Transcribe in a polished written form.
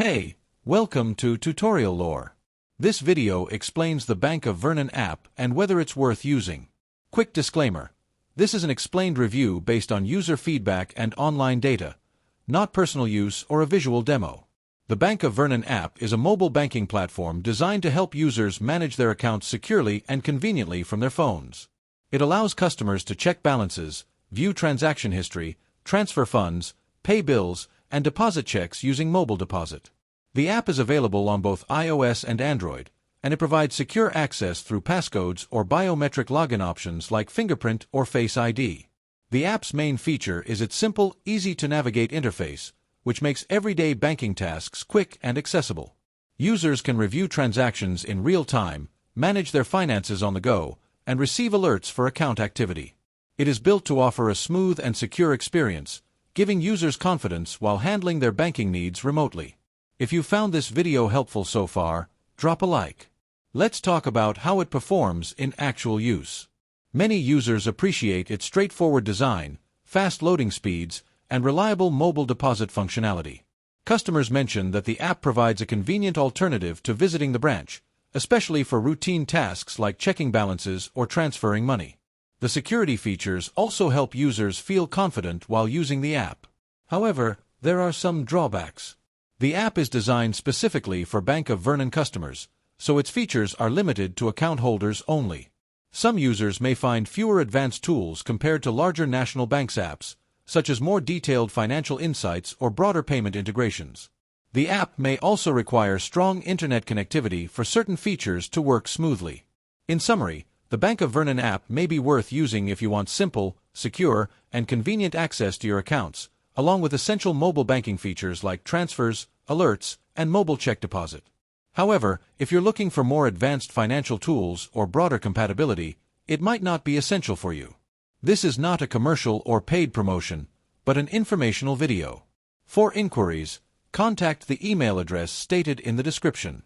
Hey, welcome to Tutorial Lore. This video explains the Bank of Vernon app and whether it's worth using. Quick disclaimer. This is an explained review based on user feedback and online data, not personal use or a visual demo. The Bank of Vernon app is a mobile banking platform designed to help users manage their accounts securely and conveniently from their phones. It allows customers to check balances, view transaction history, transfer funds, pay bills, and deposit checks using mobile deposit. The app is available on both iOS and Android, and it provides secure access through passcodes or biometric login options like fingerprint or Face ID. The app's main feature is its simple, easy-to-navigate interface, which makes everyday banking tasks quick and accessible. Users can review transactions in real time, manage their finances on the go, and receive alerts for account activity. It is built to offer a smooth and secure experience, giving users confidence while handling their banking needs remotely. If you found this video helpful so far, drop a like. Let's talk about how it performs in actual use. Many users appreciate its straightforward design, fast loading speeds, and reliable mobile deposit functionality. Customers mention that the app provides a convenient alternative to visiting the branch, especially for routine tasks like checking balances or transferring money. The security features also help users feel confident while using the app. However, there are some drawbacks. The app is designed specifically for Bank of Vernon customers, so its features are limited to account holders only. Some users may find fewer advanced tools compared to larger national banks apps, such as more detailed financial insights or broader payment integrations. The app may also require strong internet connectivity for certain features to work smoothly. In summary, the Bank of Vernon app may be worth using if you want simple, secure, and convenient access to your accounts, along with essential mobile banking features like transfers, alerts, and mobile check deposit. However, if you're looking for more advanced financial tools or broader compatibility, it might not be essential for you. This is not a commercial or paid promotion, but an informational video. For inquiries, contact the email address stated in the description.